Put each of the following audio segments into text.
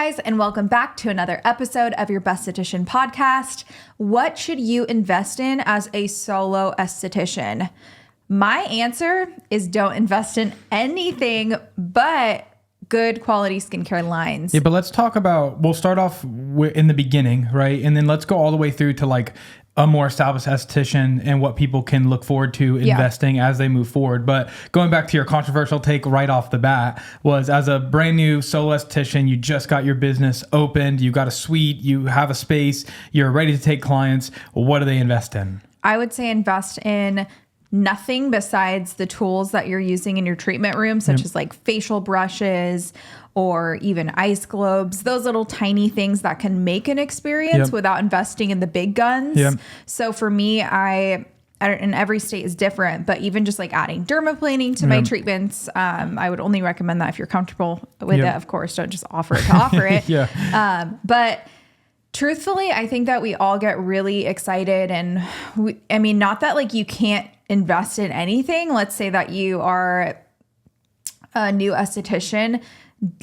guys, and welcome back to another episode of your Besthetician podcast. What should you invest in as a solo esthetician? My answer is don't invest in anything but good quality skincare lines. Yeah, but let's talk about, we'll start off in the beginning, right? And then let's go all the way through to like a more established esthetician and what people can look forward to investing as they move forward. But going back to your controversial take right off the bat was, as a brand new solo esthetician, you just got your business opened, you got a suite, you have a space, you're ready to take clients. What do they invest in? I would say invest in nothing besides the tools that you're using in your treatment room, such as like facial brushes or even ice globes, those little tiny things that can make an experience without investing in the big guns. So for me, and every state is different, but even just like adding dermaplaning to my treatments, I would only recommend that if you're comfortable with it. Of course, don't just offer it to offer it. But truthfully, I think that we all get really excited, and not that like you can't invest in anything. Let's say that you are a new esthetician,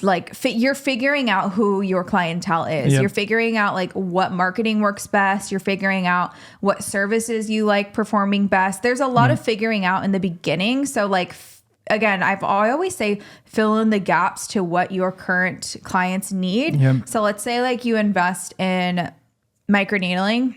like you're figuring out who your clientele is. You're figuring out like what marketing works best. You're figuring out what services you like performing best. There's a lot of figuring out in the beginning. So like, again, I always say fill in the gaps to what your current clients need. So let's say like you invest in microneedling,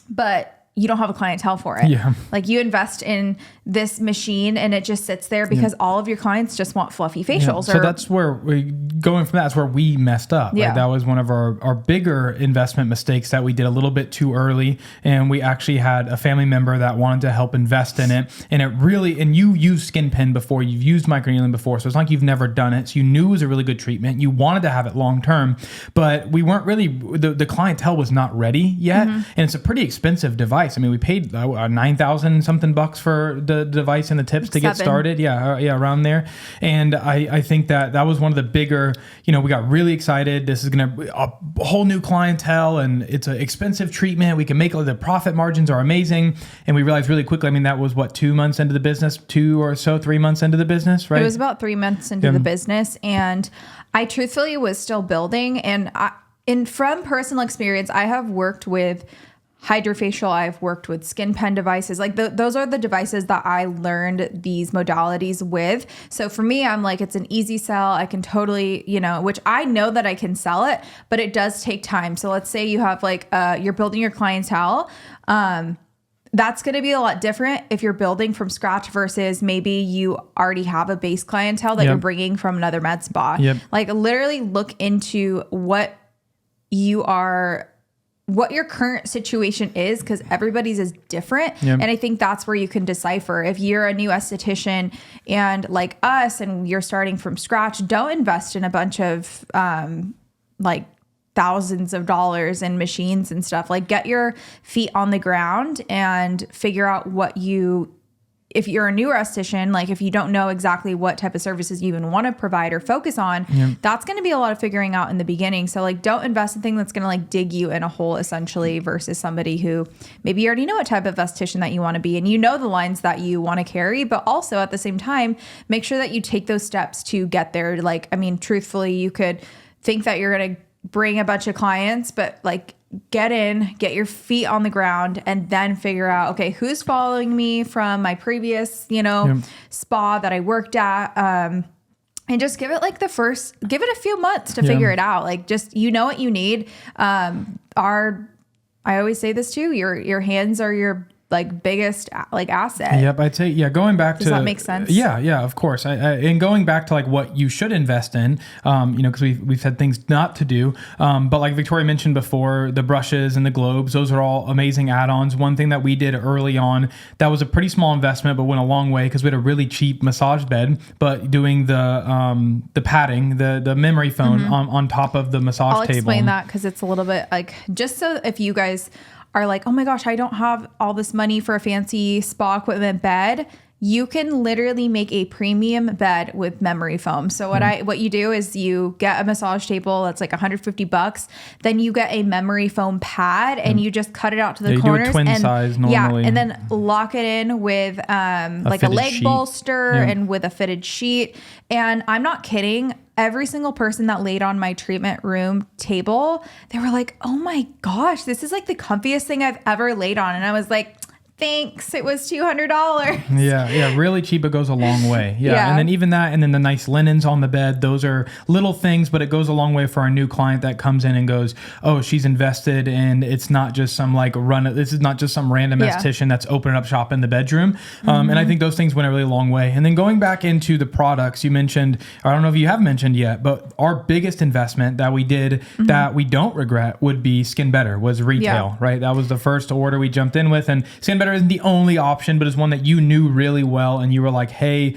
but you don't have a clientele for it. Like you invest in this machine and it just sits there because all of your clients just want fluffy facials. So that's where that's where we messed up. Right? That was one of our bigger investment mistakes, that we did a little bit too early. And we actually had a family member that wanted to help invest in it. And and you used skin pen before, you've used microneedling before. So it's like you've never done it. So you knew it was a really good treatment. You wanted to have it long-term, but we weren't really, the clientele was not ready yet. And it's a pretty expensive device. I mean, we paid 9,000 something bucks for the device and the tips to get started. Around there. And I think that was one of the bigger, we got really excited. This is going to a whole new clientele, and it's an expensive treatment. We can make the profit margins are amazing. And we realized really quickly, that was what, 2 months into the business, 3 months into the business, right? It was about 3 months into the business. And I truthfully was still building. And from personal experience, I have worked with hydrofacial, I've worked with skin pen devices. Like those are the devices that I learned these modalities with. So for me, I'm like, it's an easy sell. I can totally, which I know that I can sell it, but it does take time. So let's say you have like, you're building your clientele. That's going to be a lot different if you're building from scratch versus maybe you already have a base clientele that you're bringing from another med spa. Like literally look into what your current situation is, because everybody's is different. And I think that's where you can decipher. If you're a new esthetician and like us and you're starting from scratch, don't invest in a bunch of like thousands of dollars in machines and stuff. Like get your feet on the ground and figure out if you're a newer esthetician, like if you don't know exactly what type of services you even want to provide or focus on, that's going to be a lot of figuring out in the beginning. So like don't invest in things that's going to like dig you in a hole essentially, versus somebody who maybe you already know what type of esthetician that you want to be and you know the lines that you want to carry, but also at the same time, make sure that you take those steps to get there. Like, truthfully, you could think that you're going to bring a bunch of clients, but like get your feet on the ground and then figure out, okay, who's following me from my previous, spa that I worked at. And just give it like give it a few months to figure it out. Like just, what you need. I always say this too, your hands are your like biggest like asset. I'd say, going back Does that make sense? Yeah, of course. And going back to like what you should invest in, because we've had things not to do. But like Victoria mentioned before, the brushes and the globes, those are all amazing add-ons. One thing that we did early on, that was a pretty small investment, but went a long way, because we had a really cheap massage bed, but doing the padding, the memory foam on top of the massage table. I'll explain that, because it's a little bit like, just so if you guys are like, oh my gosh, I don't have all this money for a fancy spa equipment bed. You can literally make a premium bed with memory foam. So what you do is you get a massage table that's like $150. Then you get a memory foam pad and you just cut it out to the corners. You do a twin size normally. Yeah, and then lock it in with like a leg bolster and with a fitted sheet. And I'm not kidding. every single person that laid on my treatment room table, they were like, oh my gosh, this is like the comfiest thing I've ever laid on. And I was like, thanks. It was $200. Yeah. Really cheap. It goes a long way. Yeah. And then even that, and then the nice linens on the bed, those are little things, but it goes a long way for our new client that comes in and goes, oh, she's invested, and it's not just some this is not just some random esthetician that's opening up shop in the bedroom. And I think those things went a really long way. And then going back into the products you mentioned, I don't know if you have mentioned yet, but our biggest investment that we did that we don't regret would be Skin Better, was retail, right? That was the first order we jumped in with, and Skin Better isn't the only option, but it's one that you knew really well, and you were like, hey,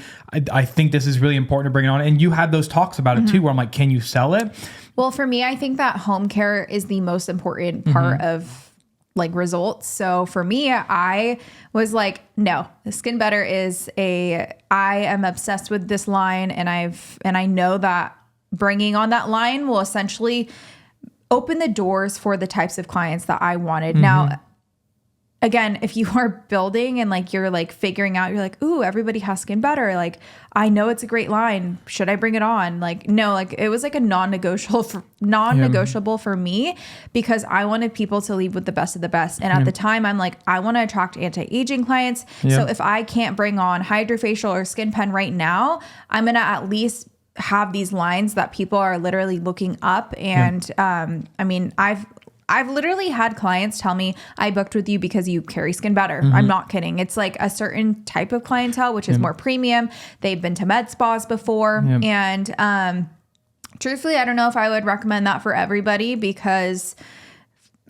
I think this is really important to bring it on. And you had those talks about it too, where I'm like, can you sell it? Well, for me, I think that home care is the most important part of like results. So for me, I was like, no, the Skin Better I am obsessed with this line, and I know that bringing on that line will essentially open the doors for the types of clients that I wanted. Now, again, if you are building and like you're like figuring out, you're like, ooh, everybody has Skin Better. Like, I know it's a great line. Should I bring it on? Like, no, like it was like a non-negotiable for me, because I wanted people to leave with the best of the best. And at the time, I'm like, I want to attract anti-aging clients. So if I can't bring on Hydrofacial or Skin Pen right now, I'm going to at least have these lines that people are literally looking up. And I mean, I've literally had clients tell me, I booked with you because you carry Skin Better. I'm not kidding. It's like a certain type of clientele, which is more premium. They've been to med spas before. And truthfully, I don't know if I would recommend that for everybody, because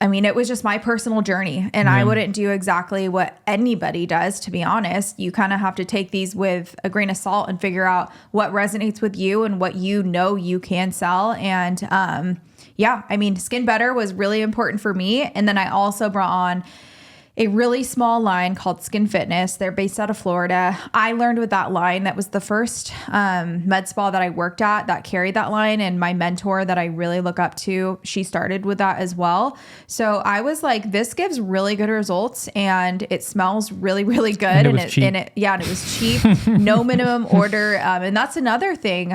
I mean, it was just my personal journey, and I wouldn't do exactly what anybody does, to be honest. You kind of have to take these with a grain of salt and figure out what resonates with you and what you know you can sell. And I mean, Skin Better was really important for me. And then I also brought on a really small line called Skin Fitness. They're based out of Florida. I learned with that line. That was the first med spa that I worked at that carried that line. And my mentor that I really look up to, she started with that as well. So I was like, this gives really good results, and it smells really, really good. And it was cheap. And it was cheap, no minimum order. And that's another thing.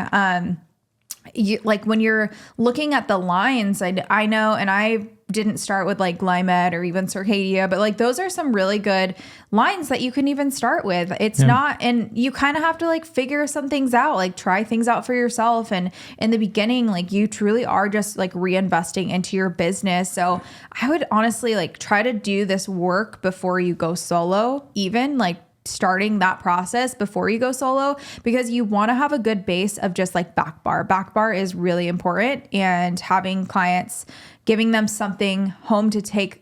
Like when you're looking at the lines, I know, and I didn't start with like Glymed or even Circadia, but like those are some really good lines that you can even start with. It's not, and you kind of have to like figure some things out, like try things out for yourself. And in the beginning, like you truly are just like reinvesting into your business. So I would honestly like try to do this work before you go solo, even like starting that process before you go solo, because you want to have a good base of just like back bar. Back bar is really important, and having clients, giving them something to take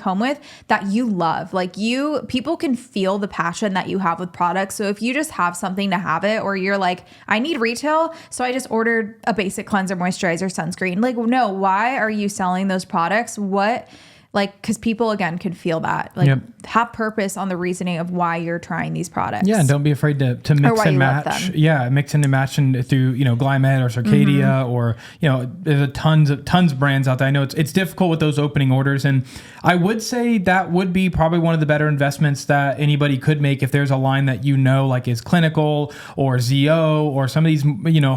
home with that you love. Like people can feel the passion that you have with products. So if you just have something to have it, or you're like, I need retail, so I just ordered a basic cleanser, moisturizer, sunscreen. Like, no, why are you selling those products? Because people, again, could feel that. Like, have purpose on the reasoning of why you're trying these products. Yeah, and don't be afraid to mix and match. Yeah, mix and match through, Glymed or Circadia or, there's tons of brands out there. I know it's difficult with those opening orders. And I would say that would be probably one of the better investments that anybody could make if there's a line that like is clinical or ZO or some of these,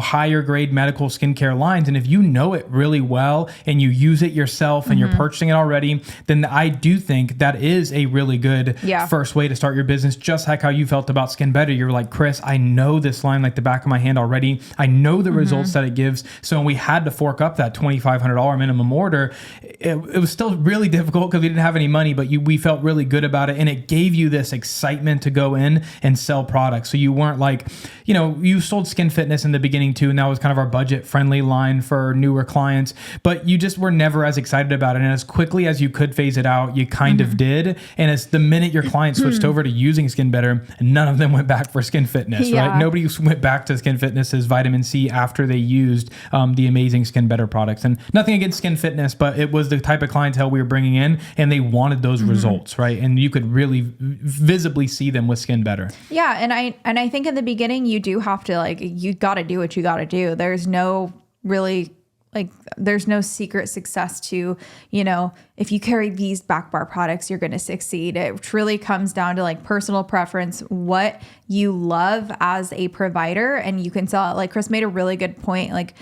higher grade medical skincare lines. And if you know it really well and you use it yourself and you're purchasing it already, then I do think that is a really good first way to start your business. Just like how you felt about Skin Better. You're like, Chris, I know this line like the back of my hand already. I know the results that it gives. So when we had to fork up that $2,500 minimum order, it was still really difficult because we didn't have any money, but we felt really good about it. And it gave you this excitement to go in and sell products. So you weren't like, you sold Skin Fitness in the beginning too. And that was kind of our budget friendly line for newer clients, but you just were never as excited about it. And as quickly as you could phase it out, you kind of did. And as the minute your clients switched over to using Skin Better, none of them went back for Skin Fitness, right? Nobody went back to Skin Fitness's vitamin C after they used the amazing Skin Better products. And nothing against Skin Fitness, but it was the type of clientele we were bringing in, and they wanted those results, right? And you could really visibly see them with Skin Better. Yeah, and I think in the beginning you do have to you got to do what you got to do. There's no really like there's no secret success to, you know, if you carry these back bar products, you're going to succeed. It really comes down to like personal preference, what you love as a provider, and you can sell it. Like Chris made a really good point. Like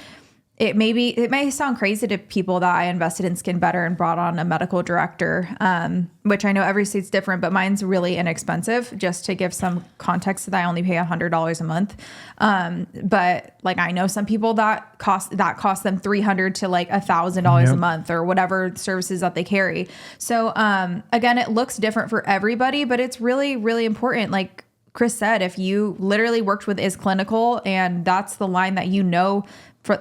it may sound crazy to people that I invested in Skin Better and brought on a medical director, which I know every state's different, but mine's really inexpensive. Just to give some context, that I only pay $100 a month. But like I know some people that cost them $300 to like $1,000 a month, or whatever services that they carry. So again, it looks different for everybody, but it's really, really important. Like Chris said, if you literally worked with Is Clinical and that's the line that you know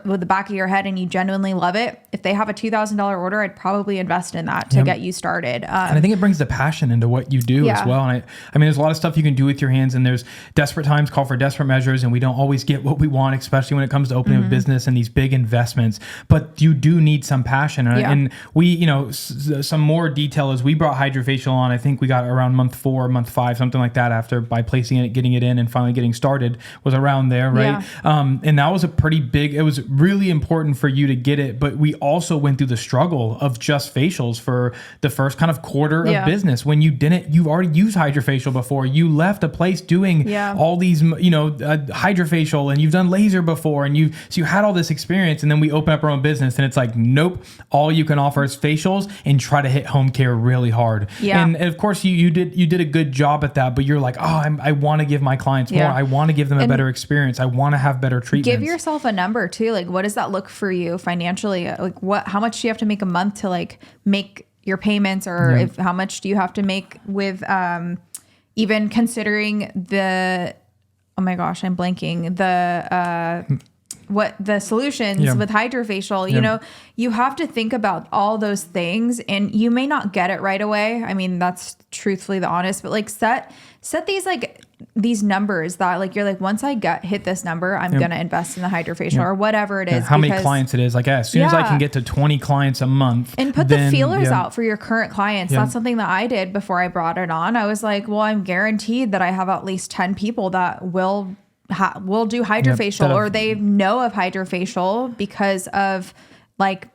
with the back of your head and you genuinely love it, if they have a $2,000 order, I'd probably invest in that to get you started. And I think it brings the passion into what you do as well. And I mean, there's a lot of stuff you can do with your hands, and there's desperate times call for desperate measures, and we don't always get what we want, especially when it comes to opening a business and these big investments, but you do need some passion. And we, you know, some more detail is we brought Hydrofacial on, I think we got around month 4, month 5, something like that, after by placing it, getting it in and finally getting started was around there. Right. And that was a pretty big, it was really important for you to get it, but we also went through the struggle of just facials for the first kind of quarter of business. When you've already used Hydrofacial before, you left a place doing all these, you know, Hydrofacial, and you've done laser before, and you had all this experience, and then we open up our own business and it's like, nope, all you can offer is facials, and try to hit home care really hard. And of course you did a good job at that, but you're like, I want to give my clients more. I want to give them a better experience. I want to have better treatments. Give yourself a number too. Like, what does that look for you financially? Like, how much do you have to make a month to like make your payments, or how much do you have to make with, even considering oh my gosh, I'm blanking, the solutions with Hydrofacial, you know, you have to think about all those things, and you may not get it right away. I mean, that's truthfully the honest, but like set these numbers that like, you're like, once I hit this number, I'm going to invest in the Hydrofacial or whatever it is. How many clients it is. Like as soon as I can get to 20 clients a month, and put the feelers out for your current clients. That's something that I did before I brought it on. I was like, well, I'm guaranteed that I have at least 10 people that will do Hydrofacial, or they know of Hydrofacial because of like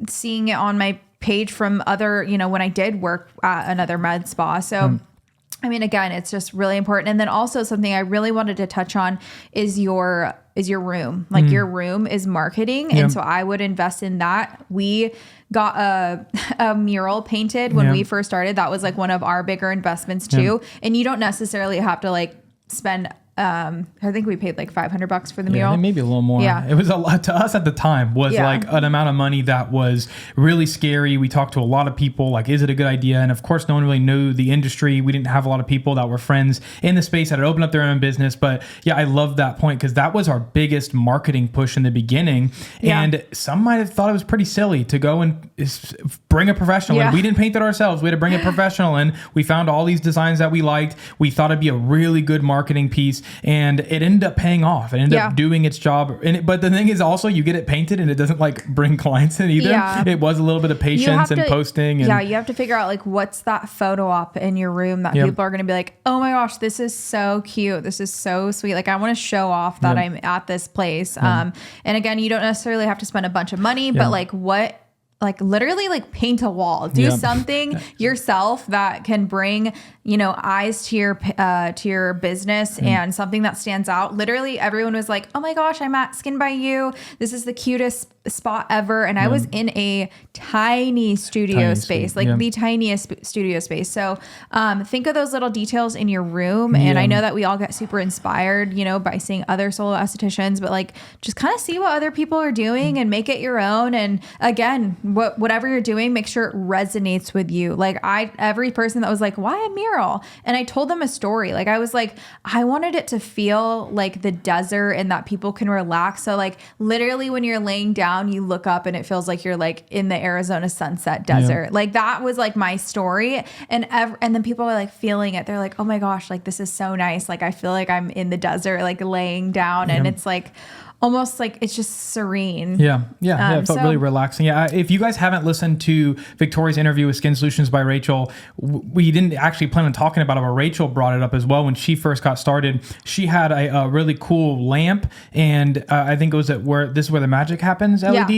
seeing it on my page from other, you know, when I did work at another med spa. So I mean, again, it's just really important. And then also something I really wanted to touch on is your room. Like your room is marketing. And so I would invest in that. We got a mural painted when we first started. That was like one of our bigger investments too. And you don't necessarily have to like spend, I think we paid like $500 for the mural. Maybe a little more. It was a lot to us at the time, was like an amount of money that was really scary. We talked to a lot of people, like, is it a good idea? And of course, no one really knew the industry. We didn't have a lot of people that were friends in the space that had opened up their own business. But I love that point, because that was our biggest marketing push in the beginning. And some might have thought it was pretty silly to go and bring a professional in. We didn't paint it ourselves. We had to bring a professional in. We found all these designs that we liked. We thought it'd be a really good marketing piece. And it ended up paying off. It ended up doing its job. But the thing is also, you get it painted and it doesn't like bring clients in either. It was a little bit of patience and posting. And you have to figure out like, what's that photo op in your room that people are going to be like, oh my gosh, this is so cute. This is so sweet. Like, I want to show off that I'm at this place. And again, you don't necessarily have to spend a bunch of money, but like literally like paint a wall, do something yourself that can bring, you know, eyes to your business and something that stands out. Literally everyone was like, oh my gosh, I'm at Skin by You. This is the cutest spot ever. And I was in a tiny studio space, like the tiniest studio space. So think of those little details in your room. And I know that we all get super inspired, you know, by seeing other solo estheticians, but like, just kind of see what other people are doing and make it your own. And again, whatever you're doing, make sure it resonates with you. Like every person that was like, why a mural? And I told them a story. Like I was like, I wanted it to feel like the desert and that people can relax. So like literally when you're laying down, you look up and it feels like you're like in the Arizona sunset desert. Like that was like my story. And then people are like feeling it. They're like, oh my gosh, like this is so nice. Like I feel like I'm in the desert, like laying down. And it's like, almost like it's just serene. Yeah. It felt really relaxing. Yeah. If you guys haven't listened to Victoria's interview with Skin Solutions by Rachel, we didn't actually plan on talking about it, but Rachel brought it up as well when she first got started. She had a really cool lamp, and I think it was this is where the magic happens LED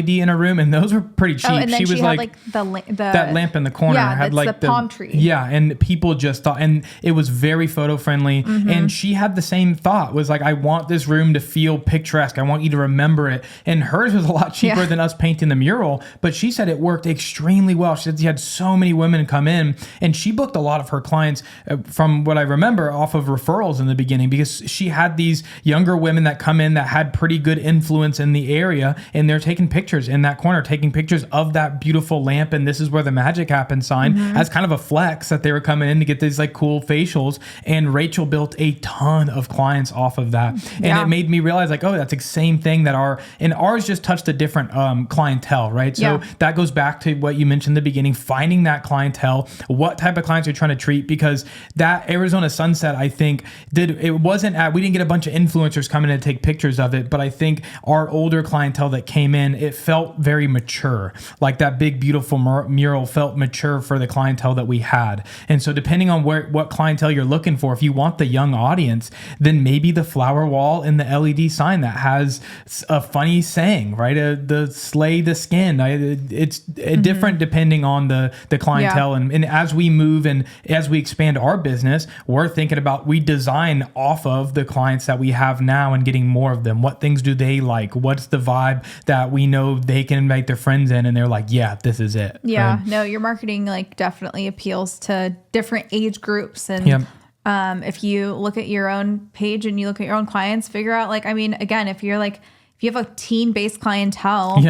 in a room, and those were pretty cheap. And then she was had that lamp in the corner had the palm tree. Yeah, and people just thought, and it was very photo friendly. And she had the same thought, was like, I want this room to feel picturesque. I want you to remember it. And hers was a lot cheaper than us painting the mural, but she said it worked extremely well. She said she had so many women come in, and she booked a lot of her clients from what I remember off of referrals in the beginning, because she had these younger women that come in that had pretty good influence in the area, and they're taking pictures in that corner, taking pictures of that beautiful lamp and this is where the magic happens sign as kind of a flex that they were coming in to get these like cool facials. And Rachel built a ton of clients off of that. And it made me realize like, oh, that's the same thing that ours just touched a different clientele, right? So that goes back to what you mentioned in the beginning, finding that clientele, what type of clients you're trying to treat, because that Arizona sunset, I think we didn't get a bunch of influencers coming in to take pictures of it, but I think our older clientele that came in, it felt very mature. Like that big, beautiful mural felt mature for the clientele that we had. And so depending on what clientele you're looking for, if you want the young audience, then maybe the flower wall and the LED sign that has a funny saying, right? The slay the skin. It's different depending on the clientele. And as we move and as we expand our business, we're thinking about, we design off of the clients that we have now and getting more of them. What things do they like? What's the vibe that we know they can invite their friends in and they're like, yeah, this is it. Yeah, right? No, your marketing like definitely appeals to different age groups. And if you look at your own page and you look at your own clients, figure out like, I mean, again, if you have a teen-based clientele,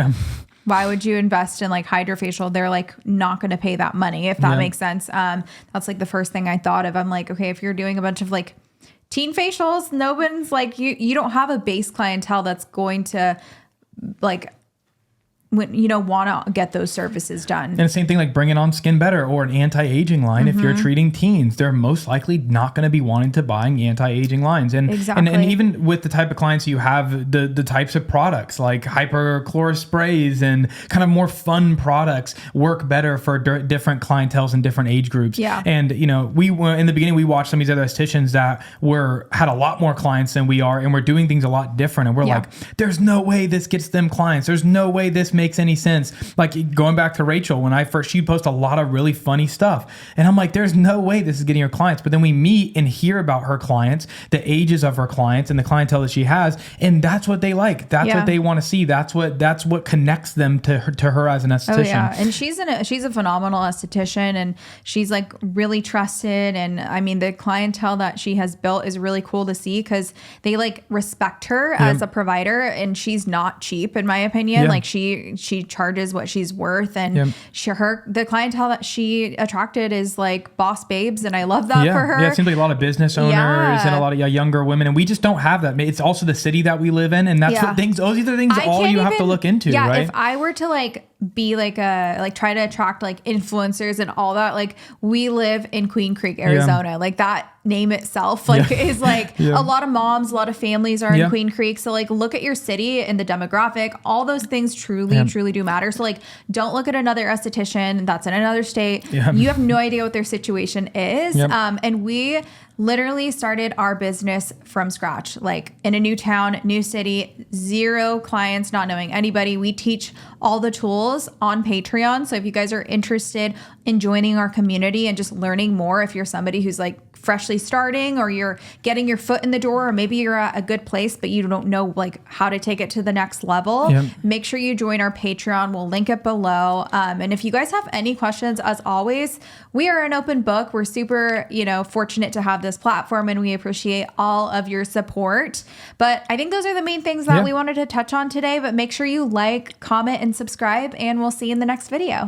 why would you invest in like hydrofacial? They're like not going to pay that money, if that makes sense. That's like the first thing I thought of. I'm like, okay, if you're doing a bunch of like teen facials, no one's like, you don't have a base clientele that's going to like, when want to get those services done. And the same thing like bringing on Skin Better or an anti-aging line. If you're treating teens, they're most likely not going to be wanting to buying anti-aging lines. And even with the type of clients you have, the types of products like hyperchlorous sprays and kind of more fun products work better for different clienteles and different age groups. And we were in the beginning, we watched some of these other estheticians that had a lot more clients than we are, and we're doing things a lot different. And we're like, there's no way this gets them clients. There's no way this makes any sense. Like going back to Rachel, when she'd post a lot of really funny stuff, and I'm like, there's no way this is getting her clients. But then we meet and hear about her clients, the ages of her clients, and the clientele that she has, and that's what they like. That's what they want to see. That's what connects them to her as an esthetician. Oh yeah, and she's a phenomenal esthetician, and she's like really trusted. And I mean, the clientele that she has built is really cool to see because they like respect her as a provider, and she's not cheap in my opinion. Like she charges what she's worth, and the clientele that she attracted is like boss babes, and I love that for her. Yeah, it seems like a lot of business owners and a lot of younger women, and we just don't have that. It's also the city that we live in, and that's what things. Those are the things have to look into. Yeah, right? If I were to like be like try to attract like influencers and all that, like we live in Queen Creek, Arizona. Like that name itself is like a lot of moms, a lot of families are in Queen Creek. So like look at your city and the demographic, all those things truly do matter. So like don't look at another esthetician that's in another state. You have no idea what their situation is. And we literally started our business from scratch, like in a new town, new city, 0 clients, not knowing anybody. We teach all the tools on Patreon. So if you guys are interested in joining our community and just learning more, if you're somebody who's like freshly starting, or you're getting your foot in the door, or maybe you're at a good place, but you don't know like how to take it to the next level, make sure you join our Patreon. We'll link it below. And if you guys have any questions, as always, we are an open book. We're super, fortunate to have this platform, and we appreciate all of your support. But I think those are the main things that we wanted to touch on today, but make sure you like, comment, and subscribe, and we'll see you in the next video.